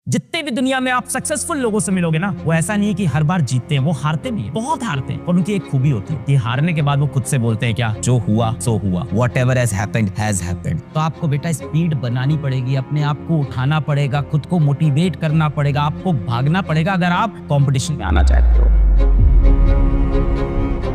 जितने भी दुनिया में आप सक्सेसफुल लोगों से मिलोगे ना, वो ऐसा नहीं है कि हर बार जीतते हैं, वो हारते भी हैं, बहुत हारते हैं। और उनकी एक खूबी होती है कि हारने के बाद वो खुद से बोलते हैं क्या, जो हुआ सो हुआ, whatever has happened has happened. तो आपको बेटा स्पीड बनानी पड़ेगी, अपने आप को उठाना पड़ेगा, खुद को मोटिवेट करना पड़ेगा, आपको भागना पड़ेगा अगर आप कंपटीशन में आना चाहते हो।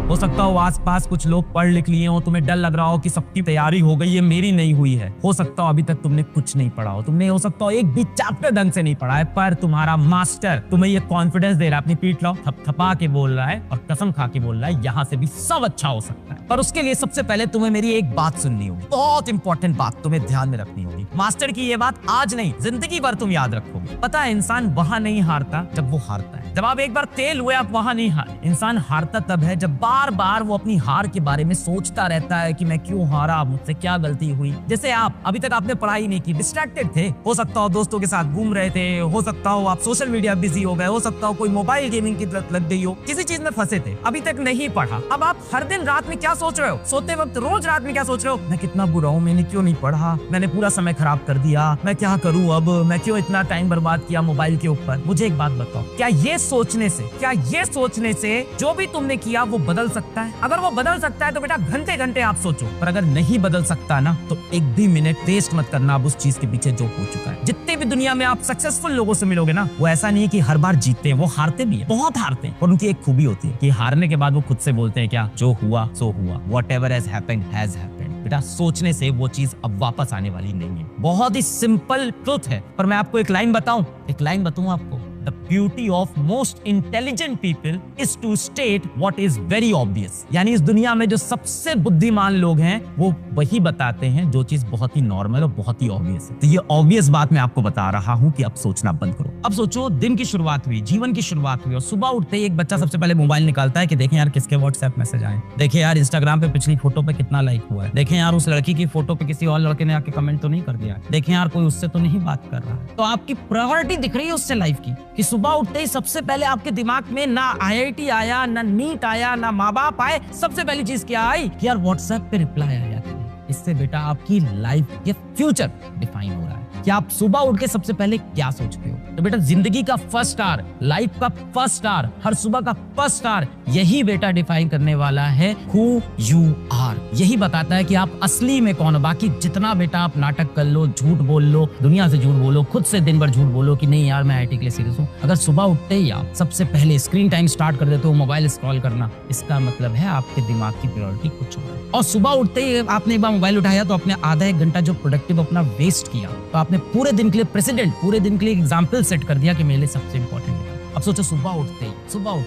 हो सकता हो आसपास कुछ लोग पढ़ लिख लिए हो, तुम्हें डर लग रहा हो कि सबकी तैयारी हो गई है, मेरी नहीं हुई है। हो सकता हो अभी तक तुमने कुछ नहीं पढ़ा हो, तुमने हो सकता हो एक भी चैप्टर ढंग से नहीं पढ़ा है, पर तुम्हारा मास्टर तुम्हें ये कॉन्फिडेंस दे रहा है, अपनी पीठ लो थपथपा के बोल रहा है और कसम खा के बोल रहा है यहाँ से भी सब अच्छा हो सकता है। पर उसके लिए सबसे पहले तुम्हें मेरी एक बात सुननी होगी, बहुत इंपॉर्टेंट बात तुम्हें ध्यान में रखनी होगी। मास्टर की ये बात आज नहीं, जिंदगी भर तुम याद रखोगे। पता है इंसान वहां नहीं हारता जब वो हारता है। जब आप एक बार फेल हुए आप वहां नहीं हारे। इंसान हारता तब है जब बार बार वो अपनी हार के बारे में सोचता रहता है कि मैं क्यों हारा, मुझसे क्या गलती हुई। जैसे आप अभी तक आपने पढ़ाई नहीं की, डिस्ट्रैक्टेड थे, हो सकता हो दोस्तों के साथ घूम रहे थे, हो सकता हो आप सोशल मीडिया बिजी हो गए, हो सकता हो कोई मोबाइल गेमिंग की लत लग गई हो, किसी चीज में फंसे थे, अभी तक नहीं पढ़ा। अब आप हर दिन रात में क्या सोच रहे हो, सोते वक्त रोज रात में क्या सोच रहे हो, मैं कितना बुरा हूँ, मैंने क्यों नहीं पढ़ा, मैंने पूरा समय खराब कर दिया, मैं क्या करूँ अब, मैं क्यों इतना टाइम बर्बाद किया मोबाइल के ऊपर। मुझे एक बात बताओ, क्या ये सोचने से जो भी तुमने किया वो बदल सकता है? अगर वो बदल सकता है तो बेटा घंटे घंटे आप सोचो, पर अगर नहीं बदल सकता ना तो एक भी मिनट वेस्ट मत करना आप उस चीज के पीछे जो हो चुका है। जितने भी दुनिया में आप सक्सेसफुल लोगों से मिलोगे ना, वो ऐसा नहीं है कि हर बार जीतते हैं, वो हारते भी हैं, बहुत हारते हैं। और उनकी एक खूबी होती है कि हारने के बाद वो खुद से बोलते हैं क्या, जो हुआ सो हुआ, whatever has happened has happened. बेटा सोचने से वो चीज अब वापस आने वाली नहीं है। बहुत ही सिंपल ट्रुथ है। पर मैं आपको एक लाइन बताऊं आपको, The beauty of most intelligent people is to state what is very obvious। यानी इस दुनिया में जो सबसे बुद्धिमान लोग हैं वो वही बताते हैं जो चीज बहुत ही नॉर्मल और बहुत ही ऑब्वियस है। तो ये ऑब्वियस बात मैं आपको बता रहा हूं कि अब सोचना बंद करो। अब सोचो, दिन की शुरुआत हुई, जीवन की शुरुआत हुई और सुबह उठते ही एक बच्चा सबसे पहले मोबाइल निकालता है कि देखें यार किसके व्हाट्सएप मैसेज आए, देखें यार इंस्टाग्राम पे पिछली फोटो पे कितना लाइक हुआ है, देखें यार उस लड़की की फोटो पे किसी और लड़के ने आके कमेंट तो नहीं कर दिया, देखें यार कोई उससे तो नहीं बात कर रहा है। तो आपकी प्रायोरिटी दिख रही है उससे लाइफ की, कि सुबह उठते ही सबसे पहले आपके दिमाग में ना आईआईटी आया, ना नीट आया, ना माँ बाप आए, सबसे पहली चीज क्या आई कि यार व्हाट्सएप पे रिप्लाई आया। इससे बेटा आपकी लाइफ के फ्यूचर डिफाइन हो रहा है कि आप सुबह उठ के सबसे पहले क्या सोचते हो। तो बेटा जिंदगी का फर्स्ट स्टार, लाइफ का फर्स्ट स्टार, हर सुबह का फर्स्ट स्टार, यही बेटा डिफाइन करने वाला है हु यू आर। यही बताता है कि आप असली में कौन हो। बाकी जितना बेटा आप नाटक कर लो, झूठ बोल लो, दुनिया से झूठ बोलो, खुद से दिन भर झूठ बोलो कि नहीं यार मैं आईआईटी के लिए सीरियस हूँ, अगर सुबह उठते ही आप सबसे पहले स्क्रीन टाइम स्टार्ट कर देते हो मोबाइल स्क्रॉल करना, इसका मतलब है आपके दिमाग की प्रायोरिटी कुछ और है। और सुबह उठते ही आपने एक बार मोबाइल उठाया तो आपने आधा एक घंटा जो प्रोडक्टिव अपना वेस्ट किया, तो आपने पूरे दिन के लिए प्रेसिडेंट, पूरे दिन के लिए एग्जाम्पल सेट कर दिया कि मेरे लिए सबसे इंपॉर्टेंट है। अब सोचो सुबह उठते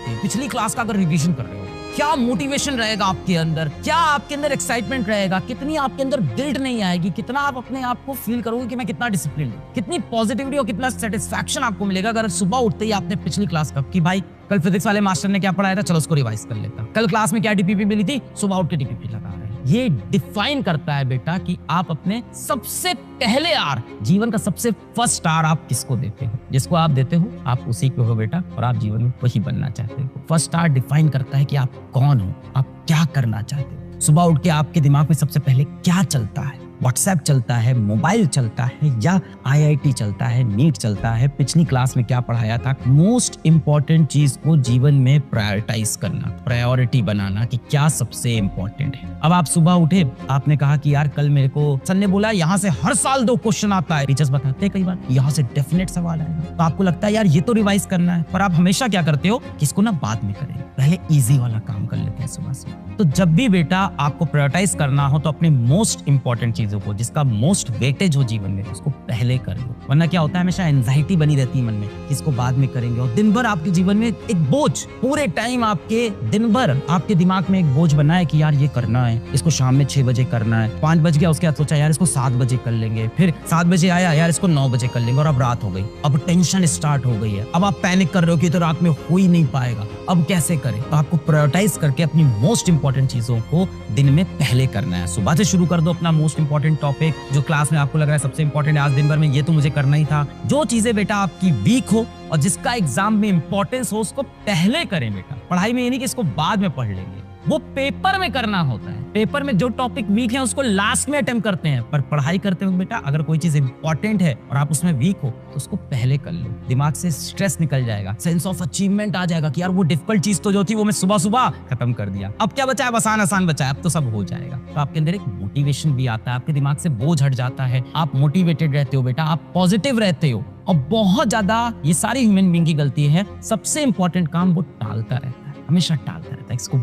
ही पिछली क्लास का अगर रिवीजन कर रहे हो, क्या मोटिवेशन रहेगा आपके अंदर, क्या आपके अंदर एक्साइटमेंट रहेगा, कितनी आपके अंदर गिल्ट नहीं आएगी, कितना आप अपने आप को फील करोगे कि मैं कितना डिसिप्लिन हूं, कितनी पॉजिटिविटी और कितना सेटिस्फैक्शन आपको मिलेगा अगर सुबह उठते ही आपने पिछली क्लास का कि भाई कल फिजिक्स वाले मास्टर ने क्या पढ़ाया था, चलो उसको रिवाइज कर लेता, कल क्लास में क्या डीपीपी मिली थी, सुबह उठ के डीपीपी लगा रहे हैं। ये डिफाइन करता है बेटा कि आप अपने सबसे पहले जीवन का सबसे फर्स्ट स्टार आप किसको देते हो। जिसको आप देते हो आप उसी को हो बेटा, और आप जीवन में वही बनना चाहते हो। फर्स्ट स्टार डिफाइन करता है कि आप कौन हो, आप क्या करना चाहते हो। सुबह उठ के आपके दिमाग में सबसे पहले क्या चलता है, व्हाट्सएप चलता है, मोबाइल चलता है, या आईआईटी चलता है, नीट चलता है, पिछली क्लास में क्या पढ़ाया था। मोस्ट इंपॉर्टेंट चीज को जीवन में प्रायोरिटाइज करना, प्रायोरिटी बनाना कि क्या सबसे इंपॉर्टेंट है। अब आप सुबह उठे, आपने कहा कि यार कल मेरे को सर ने बोला यहाँ से हर साल 2 क्वेश्चन आता है, टीचर्स बताते हैं कई बार यहाँ से डेफिनेट सवाल आएगा, तो आपको लगता है यार ये तो रिवाइज करना है, पर आप हमेशा क्या करते हो कि इसको ना बाद में करें, पहले इजी वाला काम कर लेते हैं सुबह से। तो जब भी बेटा आपको प्रायोरिटाइज करना हो तो अपने मोस्ट इंपॉर्टेंट चीजों को, जिसका मोस्ट वेटेज हो जीवन में, उसको पहले कर लो। वरना क्या होता है, हमेशा एंजाइटी बनी रहती है मन में कि इसको बाद में करेंगे, और दिन भर आपके जीवन में एक बोझ, पूरे टाइम आपके दिन भर आपके दिमाग में एक बोझ बना है कि यार ये करना है, इसको शाम में 6 बजे करना है, 5 बज गया उसके बाद सोचा यार इसको 7 बजे कर लेंगे, फिर 7 बजे आया यार इसको 9 बजे कर लेंगे, और अब रात हो गई, अब टेंशन स्टार्ट हो गई है, अब आप पैनिक कर रहे हो कि तो रात में हो ही नहीं पाएगा, अब कैसे करें। तो आपको प्रायोरिटाइज करके अपनी मोस्ट इंपॉर्टेंट चीजों को दिन में पहले करना है। सुबह से शुरू कर दो अपना मोस्ट इंपॉर्टेंट टॉपिक, जो क्लास में आपको लग रहा है सबसे इंपॉर्टेंट है आज दिन भर में, ये तो मुझे करना ही था। जो चीजें बेटा आपकी वीक हो और जिसका एग्जाम में इंपॉर्टेंस हो, उसको पहले करें बेटा। पढ़ाई में ये नहीं कि इसको बाद में पढ़ लेंगे, वो पेपर में करना होता है। पेपर में जो टॉपिक वीक है उसको लास्ट में अटेम्प्ट करते हैं, पर पढ़ाई करते हुए बेटा अगर कोई चीज इंपॉर्टेंट है और आप उसमें वीक हो तो उसको पहले कर लो। दिमाग से स्ट्रेस निकल जाएगा, सेंस ऑफ अचीवमेंट आ जाएगा कि यार वो डिफिकल्ट चीज तो जो थी वो मैं सुबह सुबह खत्म कर दिया, अब क्या बचा है, आसान आसान बचा है, अब तो सब हो जाएगा। तो आपके अंदर एक मोटिवेशन भी आता है, आपके दिमाग से बोझ हट जाता है, आप मोटिवेटेड रहते हो बेटा, आप पॉजिटिव रहते हो। और बहुत ज्यादा ये सारी ह्यूमन बीइंग की गलती है, सबसे इंपॉर्टेंट काम वो टालता रहता है, हमेशा टालता रहता है, इसको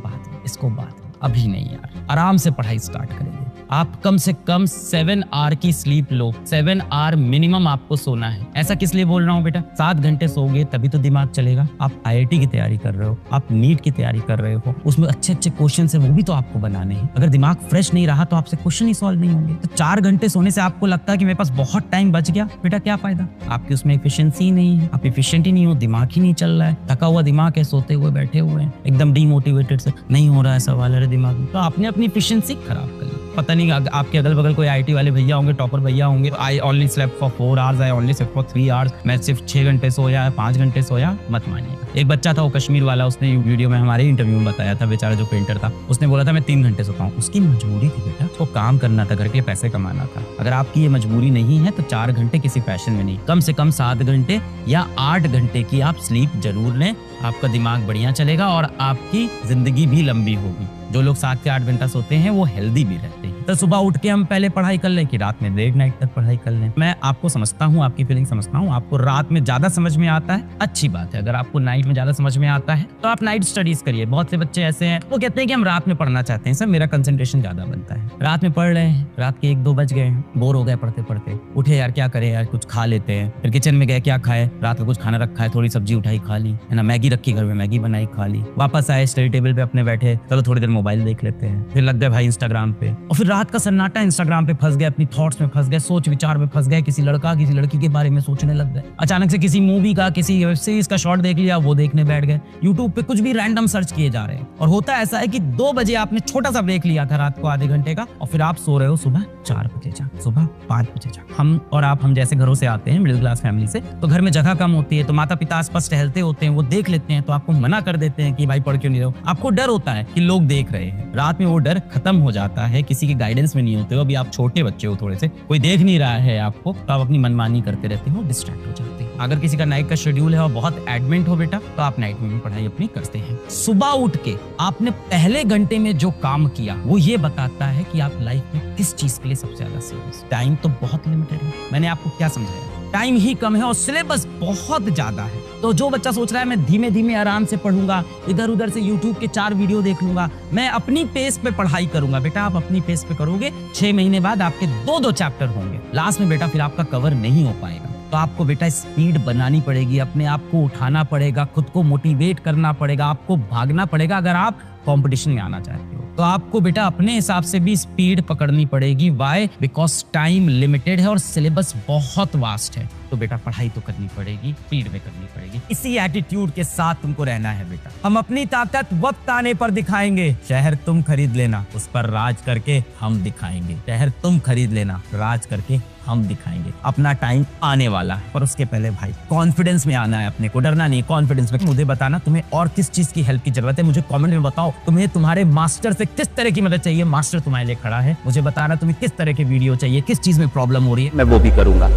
बाद में, अभी नहीं यार, आराम से पढ़ाई स्टार्ट करेंगे। आप कम से कम 7 आवर की स्लीप लो, 7 आवर मिनिमम आपको सोना है। ऐसा किस लिए बोल रहा हूँ बेटा, 7 घंटे सोओगे तभी तो दिमाग चलेगा। आप IIT की तैयारी कर रहे हो, आप नीट की तैयारी कर रहे हो, उसमें अच्छे अच्छे क्वेश्चन है, वो भी तो आपको बनाने हैं। अगर दिमाग फ्रेश नहीं रहा तो आपसे क्वेश्चन ही सॉल्व नहीं होंगे। तो 4 घंटे सोने से आपको लगता है कि मेरे पास बहुत टाइम बच गया, बेटा क्या फायदा, आपकी उसमें एफिशिएंसी नहीं है, आप एफिशिएंट ही नहीं हो, दिमाग ही नहीं चल रहा है, थका हुआ दिमाग है, सोते हुए बैठे हुए हैं, एकदम डीमोटिवेटेड से नहीं हो रहा है सवाल है दिमाग में, तो आपने अपनी एफिशिएंसी खराब कर ली। पता नहीं आपके अगल बगल कोई IIT वाले भैया होंगे, टॉपर भैया होंगे, I only slept for 4 hours, I only slept for 3 hours, मैं सिर्फ 6 घंटे सोया, 5 घंटे सोया, मत मानिएगा। एक बच्चा था वो कश्मीर वाला, उसने वीडियो में हमारे इंटरव्यू में बताया था, बेचारा जो पेंटर था, उसने बोला था मैं 3 घंटे सोता हूँ। उसकी मजबूरी थी बेटा, उसको काम करना था, घर के लिए पैसे कमाना था। अगर आपकी ये मजबूरी नहीं है तो 4 घंटे किसी फैशन में नहीं, कम से कम 7 घंटे या 8 घंटे की आप स्लीप जरूर लें, आपका दिमाग बढ़िया चलेगा और आपकी जिंदगी भी लंबी होगी। जो लोग 7 से 8 घंटा सोते हैं वो हेल्दी भी रहते हैं। तो सुबह उठ के हम पहले पढ़ाई कर लें कि रात में लेट नाइट तक पढ़ाई कर लें। मैं आपको समझता हूँ, आपकी फीलिंग समझता हूँ, आपको रात में ज्यादा समझ में आता है, अच्छी बात है। अगर आपको नाइट में ज्यादा समझ में आता है तो आप नाइट स्टडीज करिए। बहुत से बच्चे ऐसे हैं वो कहते हैं कि हम रात में पढ़ना चाहते हैं, सर मेरा कंसंट्रेशन ज्यादा बनता है, रात में पढ़ रहे हैं, रात के 1-2 बज गए, बोर हो गए पढ़ते पढ़ते, उठे यार क्या करें यार, कुछ खा लेते हैं, फिर किचन में गए क्या खाए, रात का कुछ खाना रखा है, थोड़ी सब्जी उठाई खा ली, है ना, मैगी रखी घर में, मैगी बनाई खा ली, वापस आए स्टडी टेबल पे अपने बैठे, चलो थोड़ी देर मोबाइल देख लेते हैं, फिर लग गए भाई इंस्टाग्राम पे, और फिर रात का सन्नाटा, इंस्टाग्राम पे फंस गए, अपनी थॉट्स में फंस गए, सोच विचार में फंस गए, किसी लड़का किसी लड़की के बारे में सोचने लग गए, अचानक से किसी मूवी का किसी वेब सीरीज का शॉर्ट देख लिया, वो देखने बैठ गए, यूट्यूब पे कुछ भी रैंडम सर्च किए जा रहे हैं। और होता ऐसा है कि 2 बजे आपने छोटा सा ब्रेक लिया था रात को आधे घंटे का, और फिर आप सो रहे हो सुबह 4 बजे जाग, सुबह 5 बजे जाग। हम जैसे घरों से आते हैं, मिडिल क्लास फैमिली से, तो घर में जगह कम होती है, तो माता पिता आसपास टहलते होते हैं, वो देख लेते हैं, तो आपको मना कर देते हैं कि भाई पढ़ क्यों नहीं रहे हो। आपको डर होता है कि लोग देख रहे हैं, रात में वो डर खत्म हो जाता है, किसी के गाइडेंस में नहीं होते हो, अभी आप छोटे बच्चे हो, थोड़े से कोई देख नहीं रहा है आपको, तो आप अपनी मनमानी करते रहते हो, डिस्ट्रैक्ट हो जाते हैं। अगर किसी का नाइट का शेड्यूल है और बहुत एडमेंट हो बेटा, तो आप नाइट में भी पढ़ाई अपनी करते हैं। सुबह उठ के आपने पहले घंटे में जो काम किया वो ये बताता है कि आप लाइफ में किस चीज के लिए सबसे ज्यादा सीरियस। टाइम तो बहुत लिमिटेड है, मैंने आपको क्या समझाया, टाइम ही कम है और सिलेबस बहुत ज्यादा है। तो जो बच्चा सोच रहा है मैं धीमे धीमे आराम से पढ़ूंगा, इधर उधर से यूट्यूब के 4 वीडियो देख लूंगा, मैं अपनी पेस पे पढ़ाई करूंगा, बेटा आप अपनी पेस पे करोगे, 6 महीने बाद आपके 2-2 चैप्टर होंगे, लास्ट में बेटा फिर आपका कवर नहीं हो पाएगा। तो आपको बेटा स्पीड बनानी पड़ेगी, अपने आप को उठाना पड़ेगा, खुद को मोटिवेट करना पड़ेगा, आपको भागना पड़ेगा अगर आप कंपटीशन में आना चाहते हो। तो आपको बेटा अपने हिसाब से भी स्पीड पकड़नी पड़ेगी। व्हाई? बिकॉज टाइम लिमिटेड है और सिलेबस बहुत वास्ट है। तो बेटा पढ़ाई तो करनी पड़ेगी, स्पीड में करनी पड़ेगी। इसी एटीट्यूड के साथ तुमको रहना है बेटा। हम अपनी ताकत वक्त आने पर दिखाएंगे, शहर तुम खरीद लेना, उस पर राज करके हम दिखाएंगे। शहर तुम खरीद लेना, राज करके हम दिखाएंगे। अपना टाइम आने वाला है, पर उसके पहले भाई कॉन्फिडेंस में आना है, अपने को डरना नहीं, कॉन्फिडेंस में। मुझे बताना तुम्हें और किस चीज की हेल्प की जरूरत है, मुझे कमेंट में बताओ। तुम्हें तुम्हारे मास्टर से किस तरह की मदद चाहिए, मास्टर तुम्हारे लिए खड़ा है। मुझे बताना तुम्हें किस तरह के वीडियो चाहिए, किस चीज में प्रॉब्लम हो रही है, मैं वो भी करूंगा।